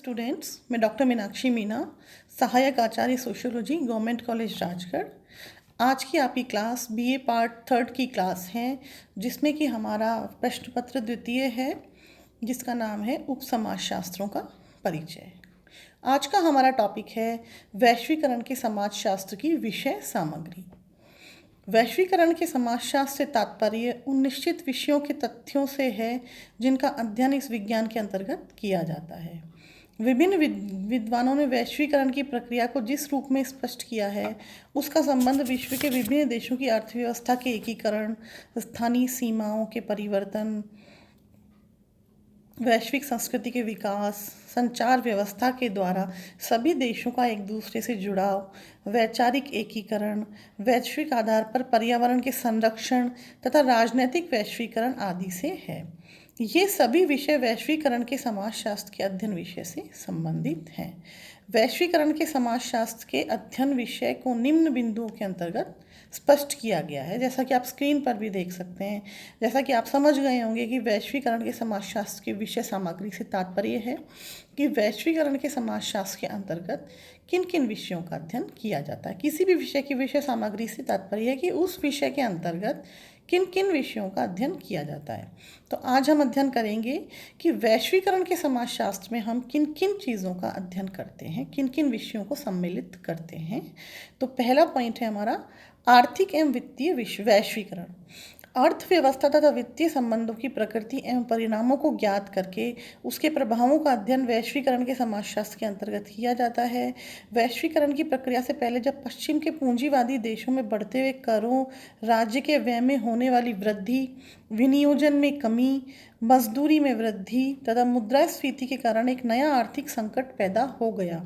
Students, मैं doctor Meenakshi Meena, सहायक आचार्य sociology, government college Rajgarh. आज की आपकी क्लास बीए पार्ट 3 की क्लास है, जिसमें कि हमारा प्रश्न पत्र द्वितीय है, जिसका नाम है उप समाजशास्त्रों का परिचय। आज का हमारा टॉपिक है वैश्वीकरण के समाजशास्त्र की विषय सामग्री। वैश्वीकरण के समाजशास्त्र से तात्पर्य उन निश्चित विषयों के तथ्यों से है जिनका अध्ययन इस विज्ञान के अंतर्गत किया जाता है। विभिन्न विद्वानों ने वैश्वीकरण की प्रक्रिया को जिस रूप में स्पष्ट किया है, उसका संबंध विश्व के विभिन्न देशों की अर्थव्यवस्था के एकीकरण, स्थानीय सीमाओं के परिवर्तन, वैश्विक संस्कृति के विकास, संचार व्यवस्था के द्वारा सभी देशों का एक दूसरे से जुड़ाव, वैचारिक एकीकरण, वैश्विक आधार पर पर्यावरण के संरक्षण तथा राजनैतिक वैश्वीकरण आदि से है। ये सभी विषय वैश्वीकरण के समाजशास्त्र के अध्ययन विषय से संबंधित हैं। वैश्वीकरण के समाजशास्त्र के अध्ययन विषय को निम्न बिंदुओं के अंतर्गत स्पष्ट किया गया है, जैसा कि आप स्क्रीन पर भी देख सकते हैं। जैसा कि आप समझ गए होंगे कि वैश्वीकरण के समाजशास्त्र की विषय सामग्री से तात्पर्य है कि वैश्वीकरण के समाजशास्त्र के अंतर्गत किन किन विषयों का अध्ययन किया जाता है। किसी भी विषय की विषय सामग्री से तात्पर्य है कि उस विषय के अंतर्गत किन किन विषयों का अध्ययन किया जाता है। तो आज हम अध्ययन करेंगे कि वैश्वीकरण के समाजशास्त्र में हम किन किन चीज़ों का अध्ययन करते हैं, किन किन विषयों को सम्मिलित करते हैं। तो पहला पॉइंट है हमारा आर्थिक एवं वित्तीय वैश्वीकरण। अर्थव्यवस्था तथा वित्तीय संबंधों की प्रकृति एवं परिणामों को ज्ञात करके उसके प्रभावों का अध्ययन वैश्वीकरण के समाजशास्त्र के अंतर्गत किया जाता है। वैश्वीकरण की प्रक्रिया से पहले जब पश्चिम के पूंजीवादी देशों में बढ़ते हुए करों, राज्य के व्यय में होने वाली वृद्धि, विनियोजन में कमी, मजदूरी में वृद्धि तथा मुद्रास्फीति के कारण एक नया आर्थिक संकट पैदा हो गया,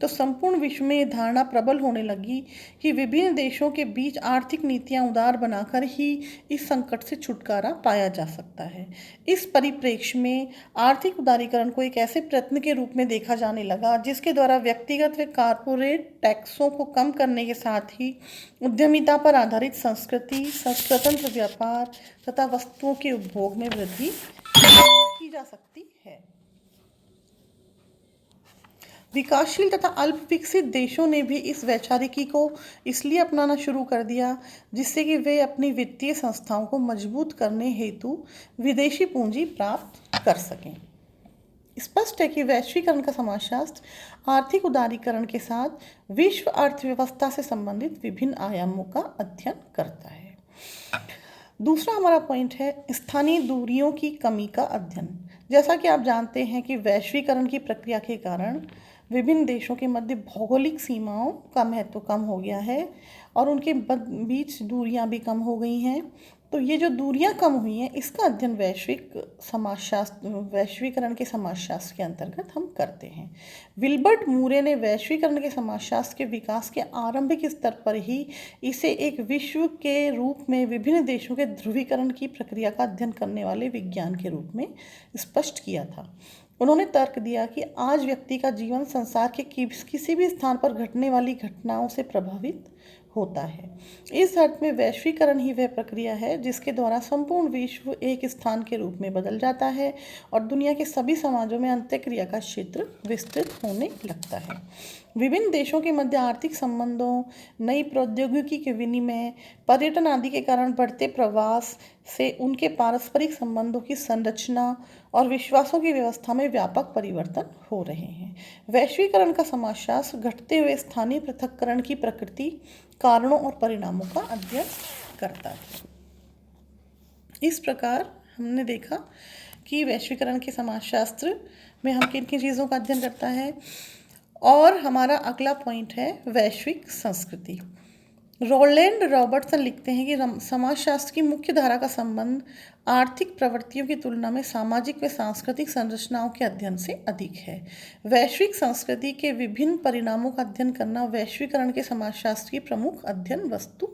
तो संपूर्ण विश्व में यह धारणा प्रबल होने लगी कि विभिन्न देशों के बीच आर्थिक नीतियां उदार बनाकर ही इस संकट से छुटकारा पाया जा सकता है। इस परिप्रेक्ष्य में आर्थिक उदारीकरण को एक ऐसे प्रयत्न के रूप में देखा जाने लगा जिसके द्वारा व्यक्तिगत व कारपोरेट टैक्सों को कम करने के साथ ही उद्यमिता पर आधारित संस्कृति, स्वतंत्र व्यापार तथा वस्तुओं के उपभोग में वृद्धि की जा सकती है। विकासशील तथा अल्प विकसित देशों ने भी इस वैचारिकी को इसलिए अपनाना शुरू कर दिया जिससे कि वे अपनी वित्तीय संस्थाओं को मजबूत करने हेतु विदेशी पूंजी प्राप्त कर सकें। स्पष्ट है कि वैश्वीकरण का समाजशास्त्र आर्थिक उदारीकरण के साथ विश्व अर्थव्यवस्था से संबंधित विभिन्न आयामों का अध्ययन करता है। दूसरा हमारा पॉइंट है स्थानीय दूरियों की कमी का अध्ययन। जैसा कि आप जानते हैं कि वैश्वीकरण की प्रक्रिया के कारण विभिन्न देशों के मध्य भौगोलिक सीमाओं का महत्व कम हो गया है और उनके बीच दूरियां भी कम हो गई हैं। तो ये जो दूरियां कम हुई हैं, इसका अध्ययन वैश्वीकरण के समाजशास्त्र के अंतर्गत हम करते हैं। विल्बर्ट मूरे ने वैश्वीकरण के समाजशास्त्र के विकास के आरंभिक स्तर पर ही इसे एक विश्व के रूप में विभिन्न देशों के ध्रुवीकरण की प्रक्रिया का अध्ययन करने वाले विज्ञान के रूप में स्पष्ट किया था। उन्होंने तर्क दिया कि आज व्यक्ति का जीवन संसार के किसी भी स्थान पर घटने वाली घटनाओं से प्रभावित होता है। इस अर्थ में वैश्वीकरण ही वह प्रक्रिया है जिसके द्वारा संपूर्ण विश्व एक स्थान के रूप में बदल जाता है और दुनिया के सभी समाजों में अंत्यक्रिया का क्षेत्र विस्तृत होने लगता है। विभिन्न देशों के मध्य आर्थिक संबंधों, नई प्रौद्योगिकी के विनिमय, पर्यटन आदि के कारण बढ़ते प्रवास से उनके पारस्परिक संबंधों की संरचना और विश्वासों की व्यवस्था में व्यापक परिवर्तन हो रहे हैं। वैश्वीकरण का समाजशास्त्र घटते हुए स्थानीय पृथक्करण की प्रकृति, कारणों और परिणामों का अध्ययन करता है। इस प्रकार हमने देखा कि वैश्वीकरण के समाजशास्त्र में हम किन किन चीज़ों का अध्ययन करता है। और हमारा अगला पॉइंट है वैश्विक संस्कृति। रोलैंड रॉबर्टसन लिखते हैं कि समाजशास्त्र की मुख्य धारा का संबंध आर्थिक प्रवृत्तियों की तुलना में सामाजिक व सांस्कृतिक संरचनाओं के अध्ययन से अधिक है। वैश्विक संस्कृति के विभिन्न परिणामों का अध्ययन करना वैश्वीकरण के समाजशास्त्र की प्रमुख अध्ययन वस्तु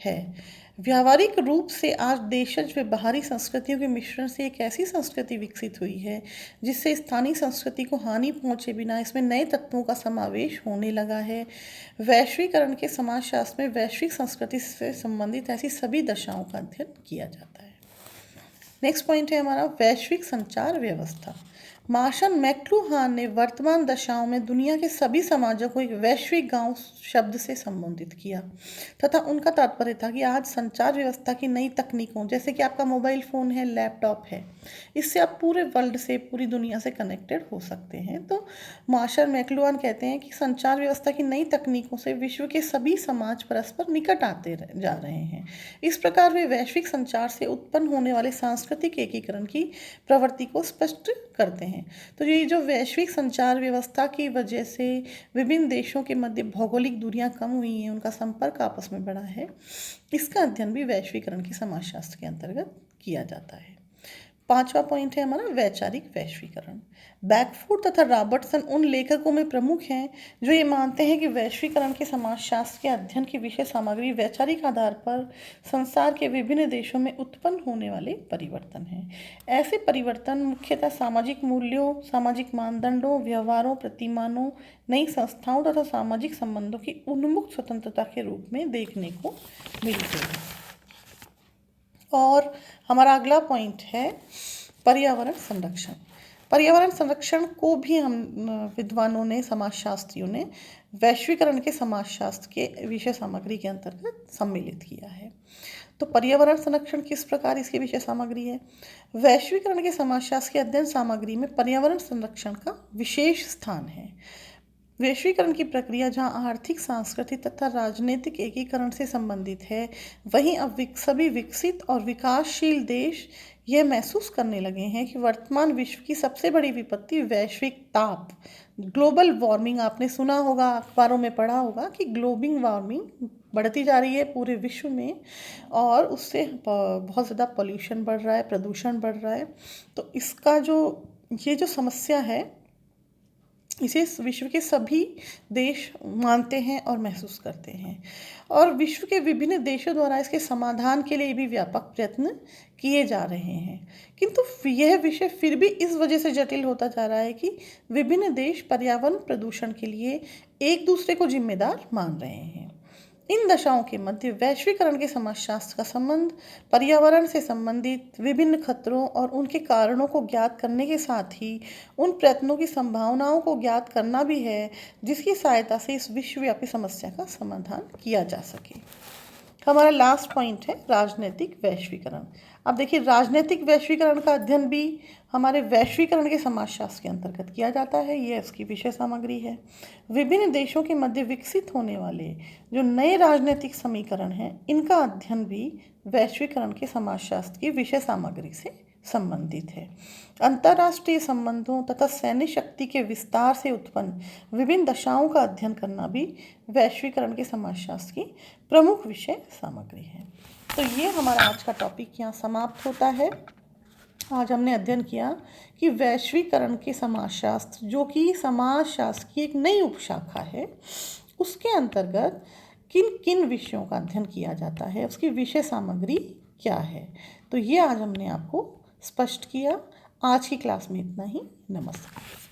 है। व्यावहारिक रूप से आज देशज व बाहरी संस्कृतियों के मिश्रण से एक ऐसी संस्कृति विकसित हुई है जिससे स्थानीय संस्कृति को हानि पहुंचे बिना इसमें नए तत्वों का समावेश होने लगा है। वैश्वीकरण के समाजशास्त्र में वैश्विक संस्कृति से संबंधित ऐसी सभी दशाओं का अध्ययन किया जाता है। नेक्स्ट पॉइंट है हमारा वैश्विक संचार व्यवस्था। मार्शल मैक्लुहान ने वर्तमान दशाओं में दुनिया के सभी समाजों को एक वैश्विक गांव शब्द से संबोधित किया तथा उनका तात्पर्य था कि आज संचार व्यवस्था की नई तकनीकों, जैसे कि आपका मोबाइल फ़ोन है, लैपटॉप है, इससे आप पूरे वर्ल्ड से, पूरी दुनिया से कनेक्टेड हो सकते हैं। तो मार्शल मैक्लुहान कहते हैं कि संचार व्यवस्था की नई तकनीकों से विश्व के सभी समाज परस्पर निकट आते जा रहे हैं। इस प्रकार वे वैश्विक संचार से उत्पन्न होने वाले सांस्कृतिक एकीकरण की प्रवृत्ति को स्पष्ट करते हैं। तो ये जो वैश्विक संचार व्यवस्था की वजह से विभिन्न देशों के मध्य भौगोलिक दूरियां कम हुई हैं, उनका संपर्क आपस में बढ़ा है, इसका अध्ययन भी वैश्वीकरण के समाजशास्त्र के अंतर्गत किया जाता है। 5वां पॉइंट है हमारा वैचारिक वैश्वीकरण। बैकफूट तथा रॉबर्टसन उन लेखकों में प्रमुख हैं जो ये मानते हैं कि वैश्वीकरण के समाजशास्त्र के अध्ययन की विषय सामग्री वैचारिक आधार पर संसार के विभिन्न देशों में उत्पन्न होने वाले परिवर्तन हैं। ऐसे परिवर्तन मुख्यतः सामाजिक मूल्यों, सामाजिक मानदंडों, व्यवहारों, प्रतिमानों, नई संस्थाओं तथा सामाजिक संबंधों की उन्मुक्त स्वतंत्रता के रूप में देखने को मिलते हैं। और हमारा अगला पॉइंट है पर्यावरण संरक्षण। पर्यावरण संरक्षण को भी हम विद्वानों ने, समाजशास्त्रियों ने वैश्वीकरण के समाजशास्त्र के विषय सामग्री के अंतर्गत सम्मिलित किया है। तो पर्यावरण संरक्षण किस प्रकार इसकी विषय सामग्री है? वैश्वीकरण के समाजशास्त्र के अध्ययन सामग्री में पर्यावरण संरक्षण का विशेष स्थान है। वैश्वीकरण की प्रक्रिया जहां आर्थिक, सांस्कृतिक तथा राजनीतिक एकीकरण से संबंधित है, वहीं अब सभी विकसित और विकासशील देश यह महसूस करने लगे हैं कि वर्तमान विश्व की सबसे बड़ी विपत्ति वैश्विक ताप, ग्लोबल वार्मिंग, आपने सुना होगा, अखबारों में पढ़ा होगा कि ग्लोबल वार्मिंग बढ़ती जा रही है पूरे विश्व में और उससे बहुत ज़्यादा पॉल्यूशन बढ़ रहा है, प्रदूषण बढ़ रहा है। तो इसका ये जो समस्या है, इसे विश्व के सभी देश मानते हैं और महसूस करते हैं और विश्व के विभिन्न देशों द्वारा इसके समाधान के लिए भी व्यापक प्रयत्न किए जा रहे हैं। किंतु यह विषय फिर भी इस वजह से जटिल होता जा रहा है कि विभिन्न देश पर्यावरण प्रदूषण के लिए एक दूसरे को जिम्मेदार मान रहे हैं। इन दशाओं के मध्य वैश्वीकरण के समाजशास्त्र का संबंध पर्यावरण से संबंधित विभिन्न खतरों और उनके कारणों को ज्ञात करने के साथ ही उन प्रयत्नों की संभावनाओं को ज्ञात करना भी है जिसकी सहायता से इस विश्वव्यापी समस्या का समाधान किया जा सके। हमारा लास्ट पॉइंट है राजनीतिक वैश्वीकरण। अब देखिए, राजनीतिक वैश्वीकरण का अध्ययन भी हमारे वैश्वीकरण के समाजशास्त्र के अंतर्गत किया जाता है। ये इसकी विषय सामग्री है। विभिन्न देशों के मध्य विकसित होने वाले जो नए राजनीतिक समीकरण हैं, इनका अध्ययन भी वैश्वीकरण के समाजशास्त्र की विषय सामग्री से संबंधित है। अंतर्राष्ट्रीय संबंधों तथा सैन्य शक्ति के विस्तार से उत्पन्न विभिन्न दशाओं का अध्ययन करना भी वैश्वीकरण के समाजशास्त्र की प्रमुख विषय सामग्री है। तो ये हमारा आज का टॉपिक यहाँ समाप्त होता है। आज हमने अध्ययन किया कि वैश्वीकरण के समाजशास्त्र, जो कि समाजशास्त्र की एक नई उपशाखा है, उसके अंतर्गत किन किन विषयों का अध्ययन किया जाता है, उसकी विषय सामग्री क्या है। तो ये आज हमने आपको स्पष्ट किया। आज की क्लास में इतना ही। नमस्कार।